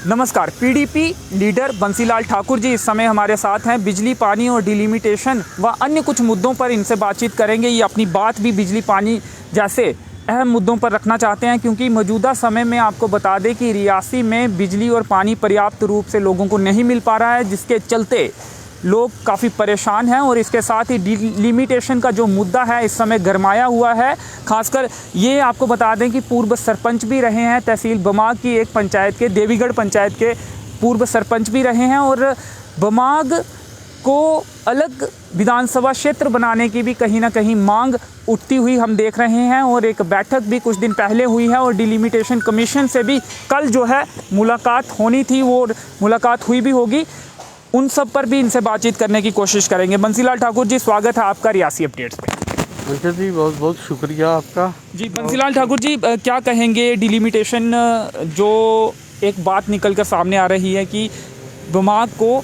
नमस्कार। PDP leader Bansilal Thakur ji इस समय हमारे साथ हैं। बिजली, पानी और डिलिमिटेशन व अन्य कुछ मुद्दों पर इनसे बातचीत करेंगे। ये अपनी बात भी बिजली पानी जैसे अहम मुद्दों पर रखना चाहते हैं, क्योंकि मौजूदा समय में आपको बता दें कि रियासी में बिजली और पानी पर्याप्त रूप से लोगों को नहीं मिल पा रहा है, जिसके चलते लोग काफ़ी परेशान हैं। और इसके साथ ही डिलिमिटेशन का जो मुद्दा है इस समय गरमाया हुआ है। खासकर ये आपको बता दें कि पूर्व सरपंच भी रहे हैं, तहसील बमाग की एक पंचायत के, देवीगढ़ पंचायत के पूर्व सरपंच भी रहे हैं, और बमाग को अलग विधानसभा क्षेत्र बनाने की भी कहीं ना कहीं मांग उठती हुई हम देख रहे हैं। और एक बैठक भी कुछ दिन पहले हुई है, और डिलिमिटेशन कमीशन से भी कल जो है मुलाकात होनी थी, वो मुलाकात हुई भी होगी। उन सब पर भी इनसे बातचीत करने की कोशिश करेंगे। बंसीलाल ठाकुर जी, स्वागत है आपका रियासी अपडेट्स पे। अंकित जी, बहुत बहुत शुक्रिया आपका। जी बंसीलाल ठाकुर जी, क्या कहेंगे डिलिमिटेशन जो एक बात निकल कर सामने आ रही है कि बमाग को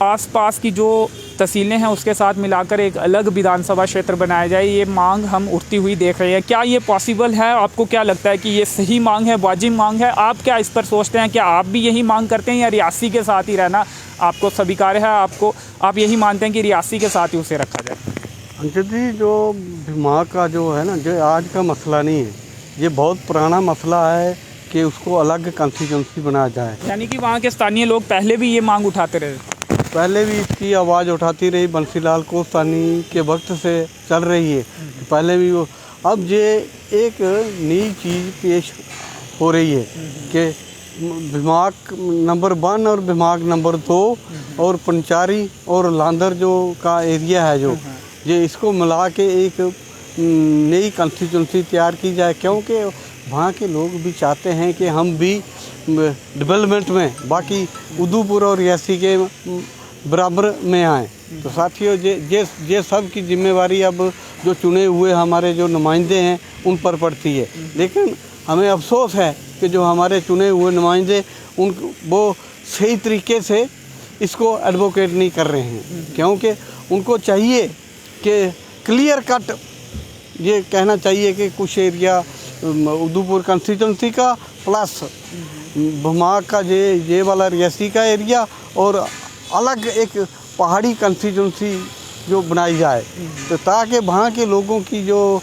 आसपास की जो तहसीलें हैं उसके साथ मिलाकर एक अलग विधानसभा क्षेत्र बनाया जाए, ये मांग हम उठती हुई देख रहे हैं। क्या ये पॉसिबल है? आपको क्या लगता है कि ये सही मांग है, वाजिब मांग है? आप क्या इस पर सोचते हैं? क्या आप भी यही मांग करते हैं, या रियासी के साथ ही रहना आपको स्वीकार है? आप यही मानते हैं कि रियासी के साथ ही उसे रखा जाए? अंकित जी, जो दिमाग का जो है ना, जो आज का मसला नहीं है, ये बहुत पुराना मसला है कि उसको अलग कॉन्स्टिट्यूंसी बनाया जाए। यानी कि वहाँ के स्थानीय लोग पहले भी ये मांग उठाते रहे? पहले भी इसकी आवाज़ उठाती रही, बंसीलाल कोस्तानी के वक्त से चल रही है। पहले भी वो, अब ये एक नई चीज़ पेश हो रही है कि दिमाग नंबर 1 और दिमाग नंबर 2 और पंचारी और लांदर जो का एरिया है, जो ये इसको मिला के एक नई कॉन्स्टिट्यूंसी तैयार की जाए, क्योंकि वहाँ के लोग भी चाहते हैं कि हम भी डेवलपमेंट में बाकी उदयपुर और रियासी के बराबर में आएँ। तो साथियों, ये सब की जिम्मेवारी अब जो चुने हुए हमारे जो नुमाइंदे हैं उन पर पड़ती है। लेकिन हमें अफसोस है कि जो हमारे चुने हुए नुमाइंदे वो सही तरीके से इसको एडवोकेट नहीं कर रहे हैं, क्योंकि उनको चाहिए कि क्लियर कट ये कहना चाहिए कि कुछ एरिया उदयपुर कंस्टिट्यूंसी का प्लस बमाग का ये वाला रियासी का एरिया और अलग एक पहाड़ी कंस्टिट्यूंसी जो बनाई जाए, तो ताकि वहाँ के लोगों की जो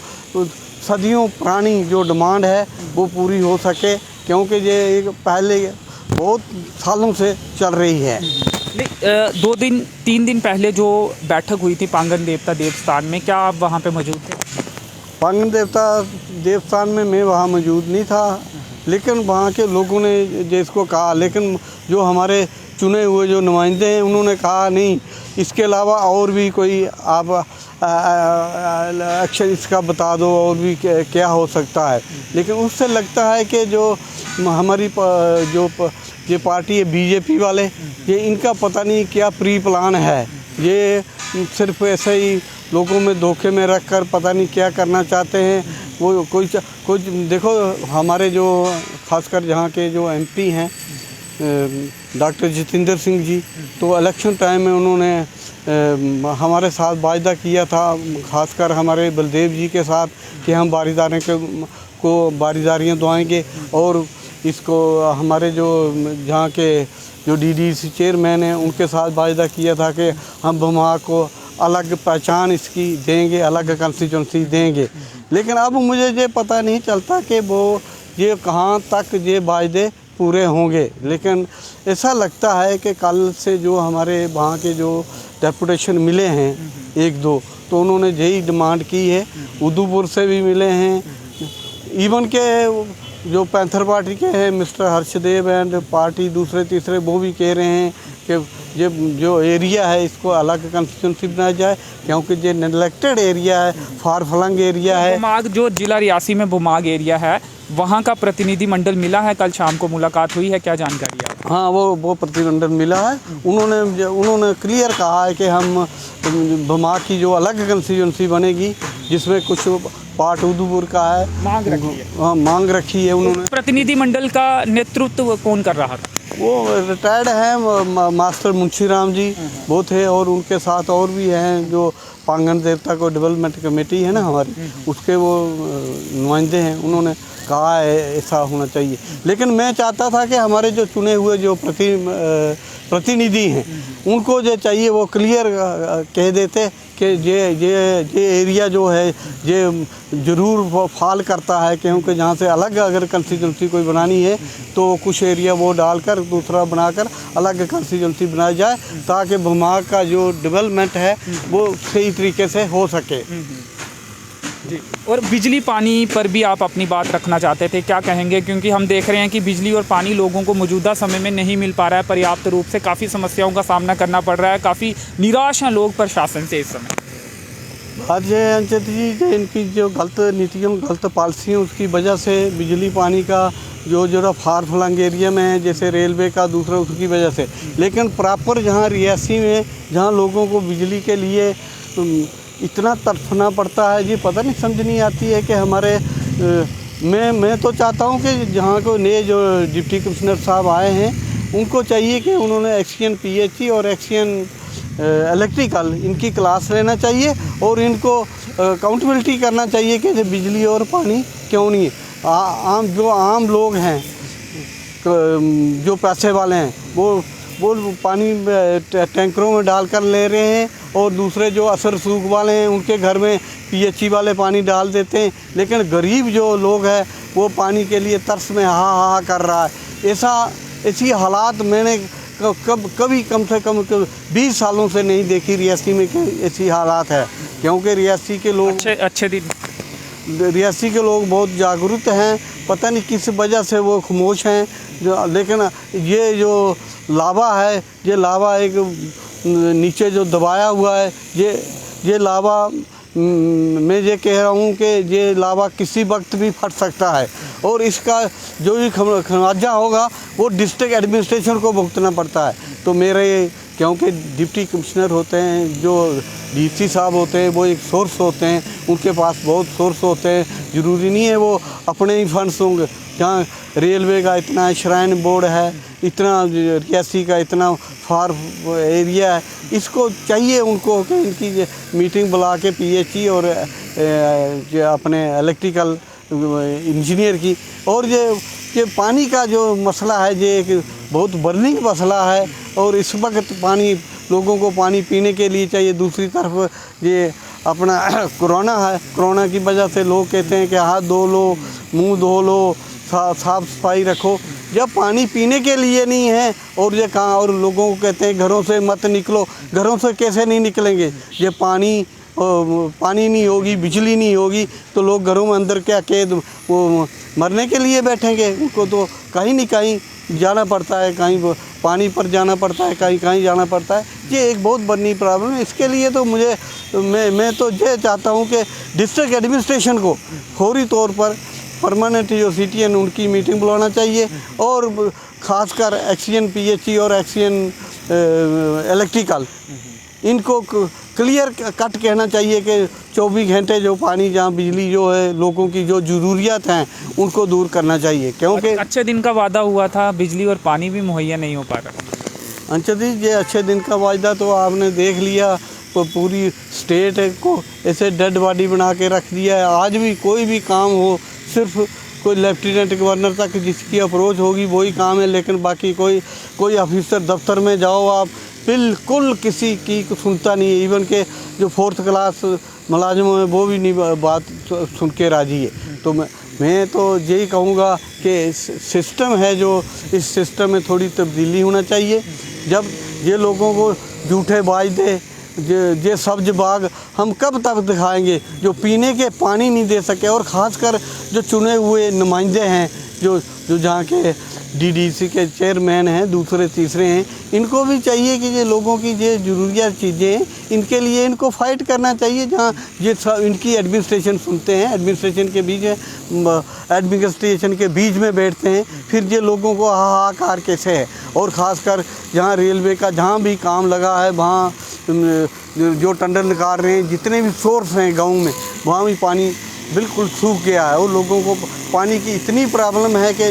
सदियों पुरानी जो डिमांड है वो पूरी हो सके, क्योंकि ये एक पहले बहुत सालों से चल रही है। 2-3 दिन पहले जो बैठक हुई थी पांगन देवता देवस्थान में, क्या आप वहाँ पे मौजूद थे? पांगन देवता देवस्थान में मैं वहाँ मौजूद नहीं था, लेकिन वहाँ के लोगों ने जिसको कहा, लेकिन जो हमारे चुने हुए जो नुमाइंदे हैं उन्होंने कहा नहीं, इसके अलावा और भी कोई आप एक्शन इसका बता दो, और भी क्या हो सकता है। लेकिन उससे लगता है कि जो हमारी ये पार्टी है बीजेपी वाले, ये इनका पता नहीं क्या प्री प्लान है। ये सिर्फ ऐसे ही लोगों में धोखे में रख कर पता नहीं क्या करना चाहते हैं। वो कोई देखो, हमारे जो खासकर जहाँ के जो एमपी हैं डॉक्टर जितेंद्र सिंह जी, तो इलेक्शन टाइम में उन्होंने हमारे साथ वायदा किया था, खासकर हमारे बलदेव जी के साथ, कि हम बारीदारियाँ दुआएंगे। और इसको हमारे जो जहाँ के जो डीडीसी चेयरमैन हैं उनके साथ वायदा किया था कि हम बमाग को अलग पहचान इसकी देंगे, अलग कॉन्स्टिट्यूंसी देंगे। लेकिन अब मुझे ये पता नहीं चलता कि वो ये कहाँ तक ये वायदे पूरे होंगे। लेकिन ऐसा लगता है कि कल से जो हमारे वहाँ के जो डेपुटेशन मिले हैं 1-2, तो उन्होंने यही डिमांड की है। उदयपुर से भी मिले हैं, इवन के जो पैंथर पार्टी के हैं मिस्टर हर्षदेव एंड पार्टी दूसरे तीसरे, वो भी कह रहे हैं कि ये जो एरिया है इसको अलग कंस्टिट्यूंसी बनाया जाए, क्योंकि ये नेग्लेक्टेड एरिया है, फार फ्लंग एरिया है। बमाग जो जिला रियासी में बमाग एरिया है, वहाँ का प्रतिनिधिमंडल मिला है, कल शाम को मुलाकात हुई है, क्या जानकारी है? हाँ, वो प्रतिनिधिमंडल मिला है। उन्होंने क्लियर कहा है कि हम बमाग की जो अलग कंस्टिट्यूंसी बनेगी जिसमें कुछ पार्ट उधमपुर का है, मांग रखी है। हाँ मांग रखी है उन्होंने। प्रतिनिधिमंडल का नेतृत्व कौन कर रहा था? वो रिटायर्ड हैं मास्टर मुंशी राम जी, वो थे, और उनके साथ और भी हैं जो पांगन देवता को डेवलपमेंट कमेटी है ना हमारी, उसके वो नुमाइंदे हैं। उन्होंने कहा है ऐसा होना चाहिए, लेकिन मैं चाहता था कि हमारे जो चुने हुए जो प्रतिनिधि हैं उनको जो चाहिए वो क्लियर कह देते कि ये एरिया जो है ये ज़रूर फॉल करता है, क्योंकि जहाँ से अलग अगर कंस्टिट्यूंसी कोई बनानी है तो कुछ एरिया वो डालकर दूसरा बनाकर अलग कंस्टिट्यूंसी बनाई जाए, ताकि भमाग का जो डेवलपमेंट है वो सही तरीके से हो सके। जी। और बिजली पानी पर भी आप अपनी बात रखना चाहते थे, क्या कहेंगे? क्योंकि हम देख रहे हैं कि बिजली और पानी लोगों को मौजूदा समय में नहीं मिल पा रहा है पर्याप्त रूप से, काफ़ी समस्याओं का सामना करना पड़ रहा है, काफ़ी निराश हैं लोग प्रशासन से इस समय। आज अंचित जी कि इनकी जो गलत नीतियों गलत पॉलिसी उसकी वजह से बिजली पानी का जो फार फ्लंग एरिया में है, जैसे रेलवे का दूसरा, उसकी वजह से। लेकिन प्रॉपर जहाँ रियासी में जहाँ लोगों को बिजली के लिए इतना तड़फना पड़ता है, जी पता नहीं समझ नहीं आती है कि हमारे मैं तो चाहता हूँ कि जहाँ को नए जो डिप्टी कमिश्नर साहब आए हैं उनको चाहिए कि उन्होंने एक्सीएन पीएचई और एक्सीएन इलेक्ट्रिकल इनकी क्लास लेना चाहिए और इनको अकाउंटेबिलिटी करना चाहिए कि बिजली और पानी क्यों नहीं है। आम लोग हैं जो पैसे वाले हैं वो पानी टैंकरों में डालकर ले रहे हैं, और दूसरे जो असर सूख वाले हैं उनके घर में पीएचई वाले पानी डाल देते हैं, लेकिन गरीब जो लोग हैं वो पानी के लिए तरस में हा कर रहा है। ऐसी हालात मैंने कभी कम से कम 20 सालों से नहीं देखी रियासी में कि ऐसी हालात है, क्योंकि रियासी के लोग अच्छे दिन रियासी के लोग बहुत जागरूक हैं, पता नहीं किस वजह से वो खामोश हैं लेकिन ये जो लावा है, ये लावा एक नीचे जो दबाया हुआ है, ये लावा मैं ये कह रहा हूँ कि ये लावा किसी वक्त भी फट सकता है, और इसका जो भी खमियाजा होगा वो डिस्ट्रिक्ट एडमिनिस्ट्रेशन को भुगतना पड़ता है। तो मेरे क्योंकि डिप्टी कमिश्नर होते हैं, जो डीसी साहब होते हैं, वो एक सोर्स होते हैं, उनके पास बहुत सोर्स होते हैं, ज़रूरी नहीं है वो अपने ही फंड्स होंगे। जहाँ रेलवे का इतना श्राइन बोर्ड है, इतना रियासी का इतना फार एरिया है, इसको चाहिए उनको कि इनकी मीटिंग बुला के पीएचई और अपने इलेक्ट्रिकल इंजीनियर की, और ये पानी का जो मसला है ये एक बहुत बर्निंग मसला है, और इस वक्त पानी लोगों को पानी पीने के लिए चाहिए। दूसरी तरफ ये अपना कोरोना है, कोरोना की वजह से लोग कहते हैं कि हाथ धो लो, मुंह धो लो, साफ़ सफाई रखो, जब पानी पीने के लिए नहीं है और ये कहाँ, और लोगों को कहते हैं घरों से मत निकलो। घरों से कैसे नहीं निकलेंगे? ये पानी नहीं होगी, बिजली नहीं होगी तो लोग घरों में अंदर क्या कैद वो मरने के लिए बैठेंगे? उनको तो कहीं नहीं कहीं जाना पड़ता है, कहीं पानी पर जाना पड़ता है, कहीं कहीं जाना पड़ता है। ये एक बहुत बड़ी प्रॉब्लम है। इसके लिए तो मैं तो ये चाहता हूँ कि डिस्ट्रिक्ट एडमिनिस्ट्रेशन को फौरी तौर पर परमानेंट जो सिटीजन उनकी मीटिंग बुलाना चाहिए, और ख़ासकर एक्सीएन पीएचई और एक्सीएन इलेक्ट्रिकल इनको क्लियर कट कहना चाहिए कि 24 घंटे जो पानी, जहाँ बिजली जो है लोगों की जो ज़रूरियात हैं उनको दूर करना चाहिए, क्योंकि अच्छे दिन का वादा हुआ था, बिजली और पानी भी मुहैया नहीं हो पा रहा। अंचल जी, ये अच्छे दिन का वायदा तो आपने देख लिया, तो पूरी स्टेट को ऐसे डेड बॉडी बना के रख दिया है। आज भी कोई भी काम हो, सिर्फ कोई लेफ्टिनेंट गवर्नर तक जिसकी अप्रोच होगी वही काम है, लेकिन बाकी कोई ऑफिसर दफ्तर में जाओ आप, बिल्कुल किसी की सुनता नहीं है। इवन के जो 4th क्लास मुलाजिम हैं वो भी नहीं बात सुन के राजी है। तो मैं तो यही कहूँगा कि सिस्टम है जो, इस सिस्टम में थोड़ी तब्दीली होना चाहिए। जब ये लोगों को झूठे वायदे, ये सब्ज बाग हम कब तक दिखाएंगे जो पीने के पानी नहीं दे सके, और ख़ासकर जो चुने हुए नुमाइंदे हैं जो जहाँ के डीडीसी के चेयरमैन हैं, दूसरे तीसरे हैं, इनको भी चाहिए कि ये लोगों की ये ज़रूरियात चीज़ें हैं, इनके लिए इनको फाइट करना चाहिए। जहाँ ये इनकी एडमिनिस्ट्रेशन सुनते हैं, एडमिनिस्ट्रेशन के बीच में बैठते हैं, फिर ये लोगों को हाहाकार कैसे है। और ख़ासकर जहाँ रेलवे का जहाँ भी काम लगा है वहाँ जो टंडर निकाल रहे हैं, जितने भी सोर्स हैं गाँव में, वहाँ भी पानी बिल्कुल सूख गया है और लोगों को पानी की इतनी प्रॉब्लम है कि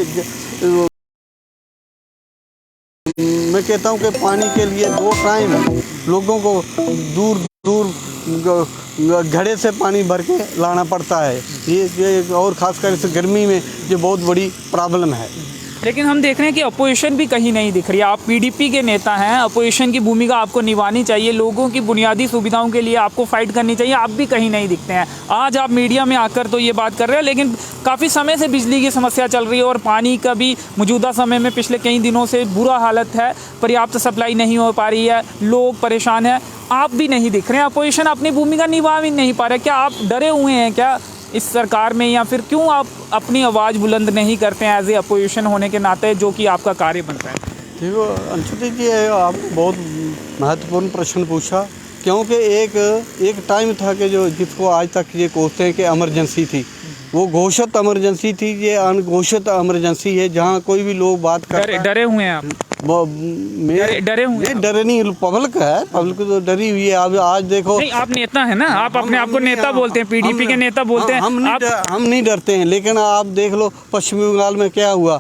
मैं कहता हूँ कि पानी के लिए 2 टाइम लोगों को दूर दूर घड़े से पानी भर के लाना पड़ता है। ये और ख़ासकर इस गर्मी में ये बहुत बड़ी प्रॉब्लम है। लेकिन हम देख रहे हैं कि अपोजिशन भी कहीं नहीं दिख रही है। आप पीडीपी के नेता हैं, अपोजिशन की भूमिका आपको निभानी चाहिए, लोगों की बुनियादी सुविधाओं के लिए आपको फाइट करनी चाहिए, आप भी कहीं नहीं दिखते हैं। आज आप मीडिया में आकर तो ये बात कर रहे हैं, लेकिन काफ़ी समय से बिजली की समस्या चल रही है और पानी का भी मौजूदा समय में पिछले कई दिनों से बुरा हालत है, पर्याप्त सप्लाई नहीं हो पा रही है, लोग परेशान हैं, आप भी नहीं दिख रहे हैं, अपोजिशन अपनी भूमिका निभा भी नहीं पा रहे। क्या आप डरे हुए हैं क्या इस सरकार में, या फिर क्यों आप अपनी आवाज़ बुलंद नहीं करते हैं एज ए अपोजिशन होने के नाते, जो कि आपका कार्य बनता है? देखो अंशुति जी, आप बहुत महत्वपूर्ण प्रश्न पूछा, क्योंकि एक टाइम था कि जिसको आज तक ये कोसते हैं कि इमरजेंसी थी, वो घोषित इमरजेंसी थी, ये अनघोषित इमरजेंसी है, जहाँ कोई भी लोग बात कर डरे हुए हैं आप? डरे हुए हैं? डरे नहीं, पब्लिक है, पब्लिक तो डरी हुई है। अब आज देखो, नहीं, आप नेता है ना, आप अपने आप को नेता बोलते हैं, पीडीपी के नेता बोलते हैं। हम नहीं डरते हैं, लेकिन आप देख लो पश्चिम बंगाल में क्या हुआ।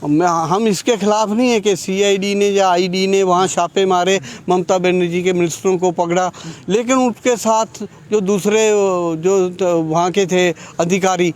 हम इसके खिलाफ नहीं है कि सीआईडी ने या आईडी ने वहाँ छापे मारे, ममता बनर्जी के मिनिस्टरों को पकड़ा, लेकिन उसके साथ जो दूसरे जो वहाँ के थे अधिकारी,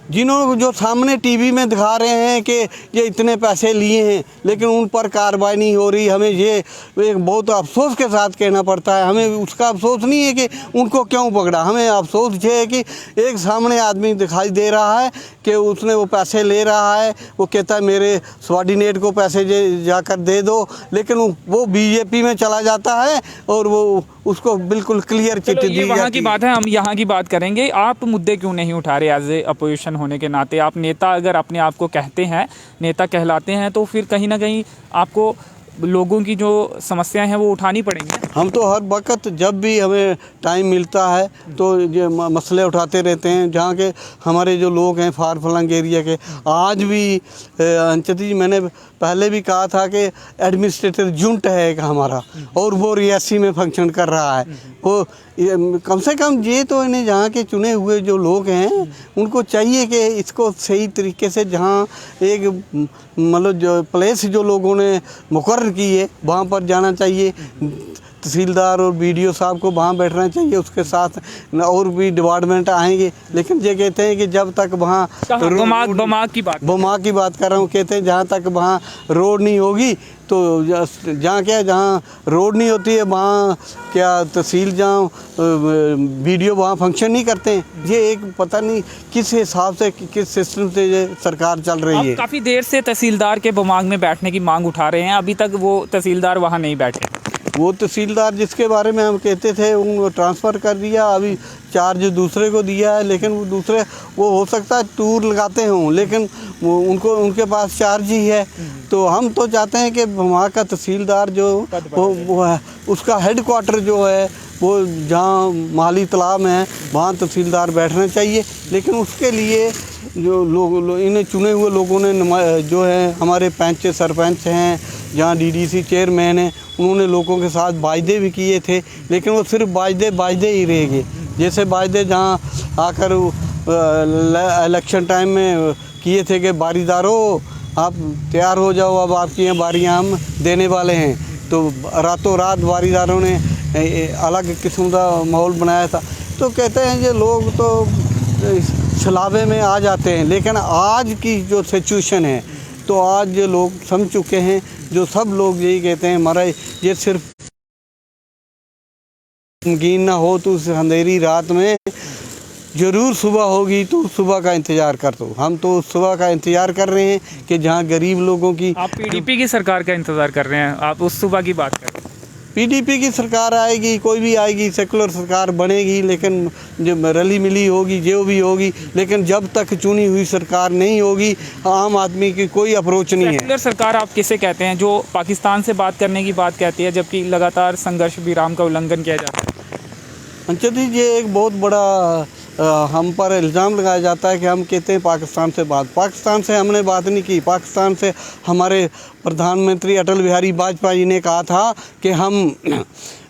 जिन्होंने जो सामने टीवी में दिखा रहे हैं कि ये इतने पैसे लिए हैं, लेकिन उन पर कार्रवाई नहीं हो रही। हमें ये एक बहुत अफसोस के साथ कहना पड़ता है। हमें उसका अफसोस नहीं है कि उनको क्यों पकड़ा, हमें अफसोस ये है कि एक सामने आदमी दिखाई दे रहा है कि उसने वो पैसे ले रहा है, वो कहता है मेरे सबॉर्डिनेट को पैसे जाकर दे दो, लेकिन वो बीजेपी में चला जाता है और वो उसको बिल्कुल क्लियर चिट्ठी दी जाती है। वहाँ की बात है, हम यहाँ की बात करेंगे। आप मुद्दे क्यों नहीं उठा रहे एज ए अपोजिशन होने के नाते? आप नेता अगर अपने आप को कहते हैं, नेता कहलाते हैं, तो फिर कहीं ना कहीं आपको लोगों की जो समस्याएं हैं वो उठानी पड़ेंगी। हम तो हर वक्त जब भी हमें टाइम मिलता है तो ये मसले उठाते रहते हैं। जहाँ के हमारे जो लोग हैं फार फ्लंग एरिया के, आज भी अंचती जी, मैंने पहले भी कहा था कि एडमिनिस्ट्रेटर जुंट है एक हमारा, और वो रियासी में फंक्शन कर रहा है। वो कम से कम ये तो इन्हें जहाँ के चुने हुए जो लोग हैं उनको चाहिए कि इसको सही तरीके से, जहाँ एक मतलब जो प्लेस जो लोगों ने मुकर्रर की है वहाँ पर जाना चाहिए। तहसीलदार और बीडीओ साहब को वहाँ बैठना चाहिए, उसके साथ और भी डिपार्टमेंट आएंगे, लेकिन ये कहते हैं कि जब तक वहाँ बमाक की बात कर रहा हूँ, कहते हैं जहाँ तक वहाँ रोड नहीं होगी तो जहाँ रोड नहीं होती है वहाँ क्या तहसील जहाँ बीडीओ वहाँ फंक्शन नहीं करते हैं। ये एक पता नहीं किस हिसाब से, किस सिस्टम से ये सरकार चल रही है। काफ़ी देर से तहसीलदार के बमाग में बैठने की मांग उठा रहे हैं, अभी तक वो तहसीलदार वहाँ नहीं बैठे। वो तहसीलदार जिसके बारे में हम कहते थे उनको ट्रांसफ़र कर दिया, अभी चार्ज दूसरे को दिया है, लेकिन वो दूसरे वो हो सकता है टूर लगाते हों, लेकिन वो उनके पास चार्ज ही है। तो हम तो चाहते हैं कि वहाँ का तहसीलदार जो वो है, उसका हेडक्वार्टर जो है वो जहाँ माली तालाब में है वहाँ तहसीलदार बैठना चाहिए। लेकिन उसके लिए जो लोग इन्हें चुने हुए लोगों ने जो है हमारे पंच सरपंच हैं, जहाँ डीडीसी चेयरमैन हैं, उन्होंने लोगों के साथ वायदे भी किए थे, लेकिन वो सिर्फ वायदे ही रह गए। जैसे वायदे जहाँ आकर इलेक्शन टाइम में किए थे कि बारीदारों आप तैयार हो जाओ, अब आपकी यहाँ बारियाँ हम देने वाले हैं, तो रातों रात बारीदारों ने अलग किस्म का माहौल बनाया था। तो कहते हैं ये लोग तो छलावे में आ जाते हैं, लेकिन आज की जो सिचुएशन है तो आज ये लोग समझ चुके हैं, जो सब लोग यही कहते हैं हमारा ये सिर्फ नमकीन ना हो तो उस अंधेरी रात में ज़रूर सुबह होगी, तो सुबह का इंतज़ार कर दो। हम तो सुबह का इंतज़ार कर रहे हैं कि जहाँ गरीब लोगों की। आप पीडीपी की सरकार का इंतज़ार कर रहे हैं, आप उस सुबह की बात कर रहे हैं। पीडीपी की सरकार आएगी, कोई भी आएगी, सेकुलर सरकार बनेगी, लेकिन जब रली मिली होगी जो भी होगी, लेकिन जब तक चुनी हुई सरकार नहीं होगी आम आदमी की कोई अप्रोच नहीं है। सेकुलर सरकार आप किसे कहते हैं जो पाकिस्तान से बात करने की बात कहती है, जबकि लगातार संघर्ष विराम का उल्लंघन किया जाता है? अंचती जी, एक बहुत बड़ा हम पर इल्ज़ाम लगाया जाता है कि हम कहते हैं पाकिस्तान से हमने बात नहीं की। पाकिस्तान से हमारे प्रधानमंत्री अटल बिहारी वाजपेयी ने कहा था कि हम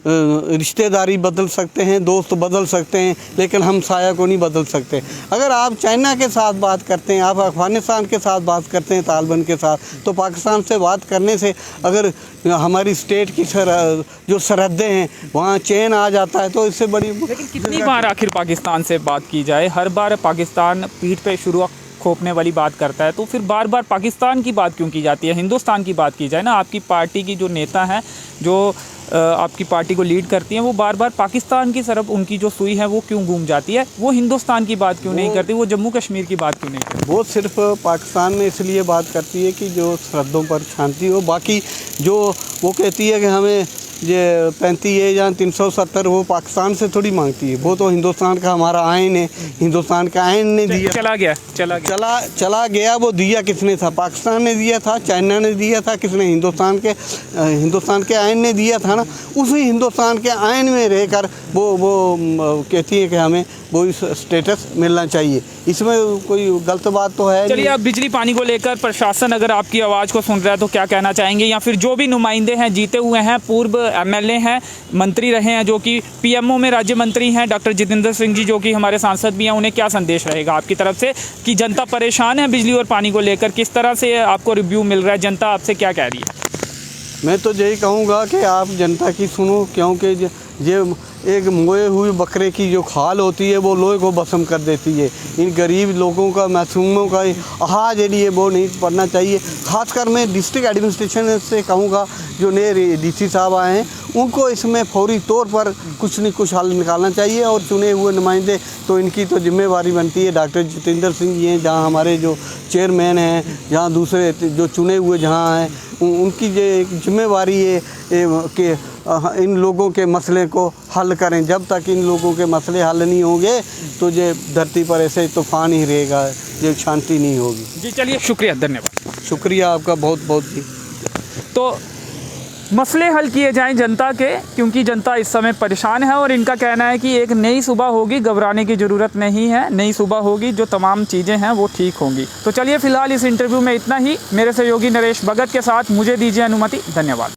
रिश्तेदारी बदल सकते हैं, दोस्त बदल सकते हैं, लेकिन हम साया को नहीं बदल सकते। अगर आप चाइना के साथ बात करते हैं, आप अफ़गानिस्तान के साथ बात करते हैं, तालिबान के साथ, तो पाकिस्तान से बात करने से अगर हमारी स्टेट की जो सरहदें हैं वहाँ चैन आ जाता है, तो इससे बड़ी। लेकिन कितनी बार आखिर पाकिस्तान से बात की जाए? हर बार पाकिस्तान पीठ पे शुरू खोपने वाली बात करता है, तो फिर बार बार पाकिस्तान की बात क्यों की जाती है? हिंदुस्तान की बात की जाए ना। आपकी पार्टी की जो नेता हैं, जो आपकी पार्टी को लीड करती हैं, वो बार बार पाकिस्तान की तरफ उनकी जो सुई है वो क्यों घूम जाती है? वो हिंदुस्तान की बात क्यों नहीं करती? वो जम्मू कश्मीर की बात क्यों नहीं करती? वो सिर्फ पाकिस्तान में इसलिए बात करती है कि जो सरहदों पर शांति हो। बाकी जो वो कहती है कि हमें ये 35 या 370 वो पाकिस्तान से थोड़ी मांगती है, वो तो हिंदुस्तान का हमारा आइन है, हिंदुस्तान का आइन ने दिया। चला गया वो दिया किसने था? पाकिस्तान ने दिया था, चाइना ने दिया था, किसने? हिंदुस्तान के आइन ने दिया था ना। उसी हिंदुस्तान के आइन में रहकर वो कहती है कि हमें वो इस स्टेटस मिलना चाहिए। इसमें कोई गलत बात तो है? चलिए, आप बिजली पानी को लेकर प्रशासन अगर आपकी आवाज़ को सुन रहा है तो क्या कहना चाहेंगे? या फिर जो भी नुमाइंदे हैं, जीते हुए हैं, पूर्व एमएलए हैं, मंत्री रहे हैं, जो कि पीएमओ में राज्य मंत्री हैं, डॉक्टर जितेंद्र सिंह जी, जो कि हमारे सांसद भी हैं, उन्हें क्या संदेश रहेगा आपकी तरफ से कि जनता परेशान है बिजली और पानी को लेकर? किस तरह से आपको रिव्यू मिल रहा है? जनता आपसे क्या कह रही है? मैं तो यही कहूँगा कि आप जनता की सुनो, क्योंकि ये एक मोए हुए बकरे की जो खाल होती है वो लोहे को भस्म कर देती है। इन गरीब लोगों का, मासूमों का आहा जरिए वो नहीं पड़ना चाहिए। ख़ासकर मैं डिस्ट्रिक्ट एडमिनिस्ट्रेशन से कहूँगा, जो नए डीसी साहब आए हैं, उनको इसमें फौरी तौर पर कुछ न कुछ हल निकालना चाहिए। और चुने हुए नुमाइंदे, तो इनकी तो जिम्मेवारी बनती है। डॉक्टर जितेंद्र सिंह जी हैं, जहाँ हमारे जो चेयरमैन हैं, जहाँ दूसरे जो चुने हुए जहाँ हैं, उनकी ये एक जिम्मेवारी है कि इन लोगों के मसले को हल करें। जब तक इन लोगों के मसले हल नहीं होंगे तो ये धरती पर ऐसे तूफान ही रहेगा, ये शांति नहीं होगी। जी चलिए, शुक्रिया, धन्यवाद। शुक्रिया आपका बहुत बहुत जी। तो मसले हल किए जाएं जनता के, क्योंकि जनता इस समय परेशान है और इनका कहना है कि एक नई सुबह होगी, घबराने की ज़रूरत नहीं है। नई सुबह होगी, जो तमाम चीज़ें हैं वो ठीक होंगी। तो चलिए, फ़िलहाल इस इंटरव्यू में इतना ही। मेरे सहयोगी नरेश भगत के साथ मुझे दीजिए अनुमति। धन्यवाद।